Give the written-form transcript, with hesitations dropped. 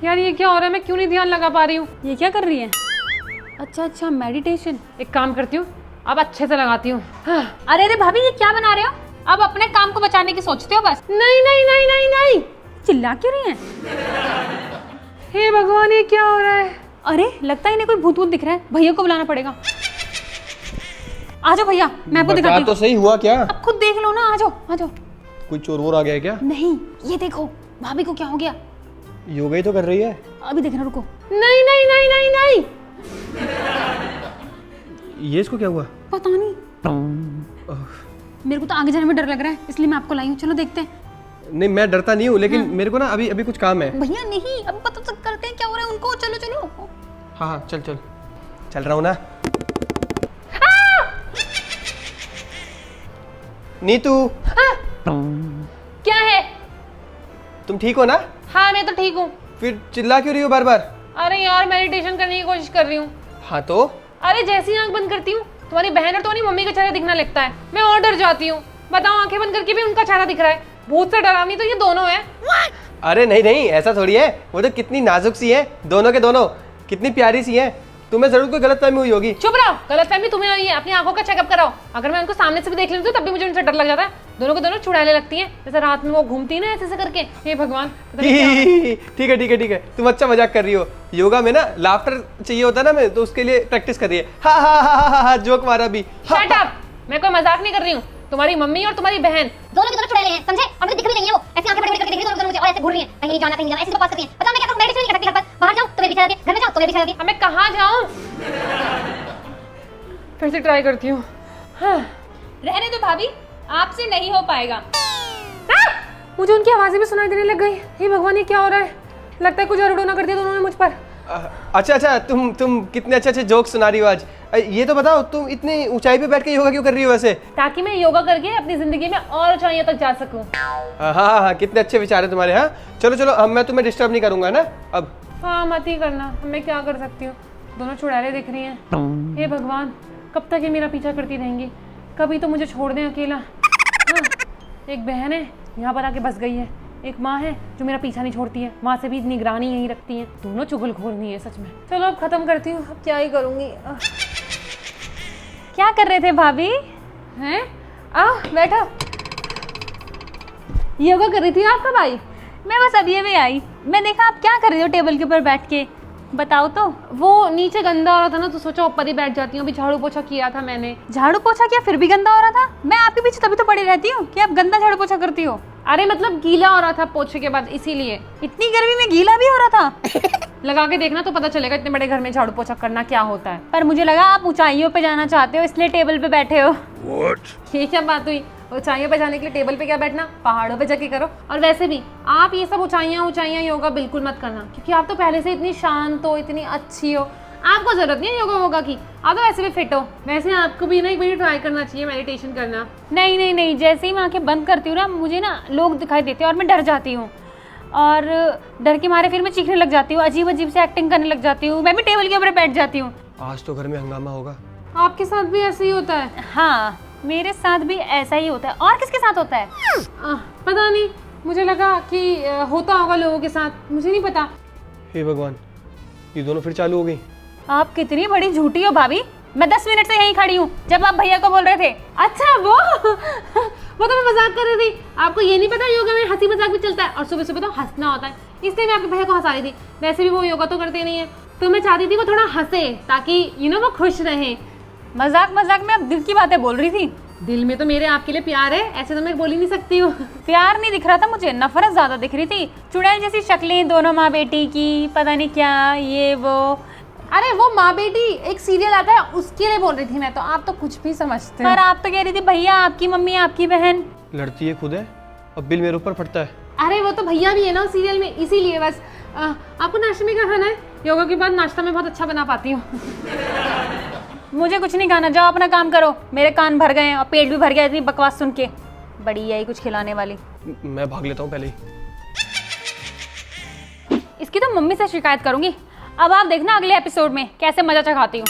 यार ये क्या हो रहा है, मैं क्यों नहीं ध्यान लगा पा रही हूँ। ये क्या कर रही है? अच्छा मेडिटेशन। एक काम करती हूँ, अब अच्छे से लगाती हूँ। अरे अरे भाभी, ये क्या बना रहे हो? अब अपने काम को बचाने की सोचते हो बस। नहीं नहीं नहीं नहीं नहीं, चिल्ला क्यों रही है? हे भगवान, ये क्या हो रहा है? अरे लगता है इन्हें कोई भूत भैया को बुलाना पड़ेगा। आ जाओ भैया, मैं आपको दिखाती हूँ। तो सही हुआ क्या? अब खुद देख लो ना, आ जाओ आ जाओ। कोई चोर वोर आ गया है क्या? नहीं, ये देखो भाभी को क्या हो गया। योगा ही तो कर रही है। अभी देखना, रुको। नहीं नहीं नहीं नहीं नहीं, ये इसको क्या हुआ? पता नहीं, मेरे को तो आगे जाने में डर लग रहा है, इसलिए मैं आपको लाई हूँ। चलो देखते हैं। नहीं, मैं डरता नहीं हूँ, लेकिन मेरे को ना अभी कुछ काम है। भैया नहीं, अब पता तो करते हैं क्या हो रहा है उनको। चलो चलो। हाँ हाँ, चल चल चल रहा हूँ ना। नीतू, क्या है? तुम ठीक हो ना? हाँ मैं तो ठीक हूँ। फिर चिल्ला क्यों रही हो बार बार? अरे यार, मेडिटेशन करने की कोशिश कर रही हूँ। हाँ तो? अरे जैसे ही आंख बंद करती हूँ, तुम्हारी बहन और तुम्हारी मम्मी का चेहरा दिखना लगता है। मैं और डर जाती हूँ। बताओ, आंखें बंद करके भी उनका चेहरा दिख रहा है। भूत से डरावनी तो ये दोनों है। अरे नहीं नहीं, ऐसा थोड़ी है। वो तो कितनी नाजुक सी है, दोनों के दोनों कितनी प्यारी सी है। तुम्हें जरूर कोई गलतफहमी हुई होगी। चुप रहो, गलतफहमी तुम्हें हुई है। अपनी आंखों का चेकअप कराओ। अगर मैं उनको सामने से भी देख लेती हूँ तब भी मुझे उनसे डर लग जाता है। दोनों को दोनों चुड़ैले लगती हैं, जैसे रात में वो घूमती है ना ऐसे करके। हे भगवान, पता नहीं क्या हो रहा है। ठीक है ठीक है ठीक है, तुम अच्छा मजाक कर रही हो। योगा में ना लाफ्टर चाहिए होता है ना, मैं तो उसके लिए प्रैक्टिस कर रही है। हाँ हाँ हाँ हाँ हाँ, जोक मारा भी। Shut up! मैं कोई मजाक नहीं कर रही हूँ। तुम्हारी मम्मी और तुम्हारी बहन दोनों की दोनों चुड़ैले हैं, समझे? और मुझे दिख भी नहीं है वो। ऐसे आंखें बड़ी-बड़ी करके देख रही है दोनों मुझे, और ऐसे घूर रही हैं। कहीं नहीं जाना, ऐसे बकवास कर रही हैं। बताओ मैं क्या करूं? मेडिटेशन नहीं कर सकती घर पर। बाहर जाऊं तो मेरे पीछे लगी, घर में जाऊं तो मेरे पीछे लगी। अब मैं कहाँ जाऊँ? फिर से ट्राई करती हूँ। हाँ। रहने दो भाभी, आपसे नहीं हो पाएगा। मुझे उनकी आवाजें भी सुनाई देने लग गई। हे भगवान, ये क्या हो रहा है? लगता है कुछ अड़ोना कर दिया दोनों ने मुझ पर। अच्छा अच्छा, तुम कितने अच्छे अच्छे जोक सुना रही हो आज। ये तो बताओ, तुम इतनी ऊंचाई पे बैठ के योगा क्यों कर रही हो वैसे? ताकि मैं योगा करके अपनी जिंदगी में और ऊंचाइयों तक जा सकूं। हाँ हाँ हाँ, कितने अच्छे विचार है तुम्हारे। हाँ चलो चलो, अब मैं तुम्हें डिस्टर्ब नहीं करूंगा ना अब। हाँ मत ही करना, मैं क्या कर सकती हूँ। दोनों चुड़ैलें दिख रही हैं। हे भगवान, कब तक ये मेरा पीछा करती रहेंगी? कभी तो मुझे छोड़ दें अकेला। हाँ, एक बहन है यहाँ पर आके बस गई है। एक माँ है जो मेरा पीछा नहीं छोड़ती है। माँ से भी निगरानी यहीं रखती है। दोनों चुगलखोर नहीं है सच में। चलो अब खत्म करती हूँ, अब क्या ही करूँगी। क्या कर रहे थे भाभी? हैं? बैठो। योगा कर रही थी आप कब आई? मैं बस अभी अभी आई। मैं देखा आप क्या कर रहे हो टेबल के ऊपर बैठ के, बताओ तो। वो नीचे गंदा हो रहा था ना, तो सोचा ऊपर ही बैठ जाती हूँ। अभी झाड़ू पोछा किया था मैंने। झाड़ू पोछा किया फिर भी गंदा हो रहा था? मैं आपके पीछे तभी तो पड़ी रहती हूँ कि आप गंदा झाड़ू पोछा करती हो। अरे मतलब गीला हो रहा था पोछे के बाद, इसीलिए। इतनी गर्मी में गीला भी हो रहा था? लगा के देखना तो पता चलेगा इतने बड़े घर में झाड़ू पोछा करना क्या होता है। पर मुझे लगा आप ऊंचाइयों पे जाना चाहते हो, इसलिए टेबल पे बैठे हो। ये क्या बात हुई? ऊंचाइयों पे जाने के लिए टेबल पे क्या बैठना, पहाड़ों पे जाके करो। और वैसे भी आप ये सब ऊंचाइयां योगा बिल्कुल मत करना, क्योंकि आप तो पहले से इतनी शांत हो, इतनी अच्छी हो। आपको जरूरत नहीं है योगा वोगा की, आप तो वैसे भी फिट हो। वैसे आपको भी ना एक बार ट्राई करना चाहिए मेडिटेशन करना। नहीं नहीं नहीं, जैसे ही मैं आंखें बंद करती हूँ ना, मुझे ना लोग दिखाई देते हैं और मैं डर जाती हूँ। और डर के मारे फिर मैं चीखने लग जाती हूँ, अजीब अजीब से एक्टिंग करने लग जाती हूँ। मैं भी टेबल के ऊपर बैठ जाती हूँ। आज तो घर में हंगामा होगा। आपके साथ भी ऐसे ही होता है? हाँ, मेरे साथ भी ऐसा ही होता है। और किसके साथ होता है? पता नहीं, मुझे लगा कि होता होगा लोगों के साथ, मुझे नहीं पता। हे भगवान, ये दोनों फिर चालू हो गई। आप कितनी बड़ी झूठी हो भाभी। मैं 10 मिनट से यहीं खड़ी हूँ जब आप भैया को बोल रहे थे। अच्छा वो वो तो मैं मजाक कर रही थी। आपको ये नहीं पता योगा में हंसी मजाक भी चलता है, और सुबह सुबह तो हंसना होता है, इसलिए मैं आपके भैया को हंसा रही थी। वैसे भी वो योगा तो करते नहीं है, तो मैं चाहती थी वो थोड़ा हंसे, ताकि वो खुश रहे। मजाक मजाक में आप दिल की बातें बोल रही थी। दिल में तो मेरे आपके लिए प्यार है, ऐसे तो मैं बोल ही नहीं सकती हूँ। प्यार नहीं दिख रहा था मुझे, नफरत ज्यादा दिख रही थी। चुड़ैल जैसी शक्लें दोनों माँ बेटी की, पता नहीं क्या ये वो। अरे वो माँ बेटी एक सीरियल आता है, उसके लिए बोल रही थी मैं तो। आप तो कुछ भी समझते हैं। पर आप तो कह रही थी भैया आपकी मम्मी आपकी बहन। लड़ती है खुद है, अब बिल मेरे ऊपर फटता है। अरे वो तो भैया भी है ना सीरियल में, इसीलिए बस। आपको नाश्ते में क्या खाना है? योगा के बाद नाश्ता मैं बहुत अच्छा बना पाती हूँ। मुझे कुछ नहीं खाना, जाओ अपना काम करो। मेरे कान भर गए और पेट भी भर गया इतनी बकवास सुन के। बड़ी यही कुछ खिलाने वाली। मैं भाग लेता हूँ पहले ही। इसकी तो मम्मी से शिकायत करूंगी। अब आप देखना अगले एपिसोड में कैसे मजा चखाती हूँ।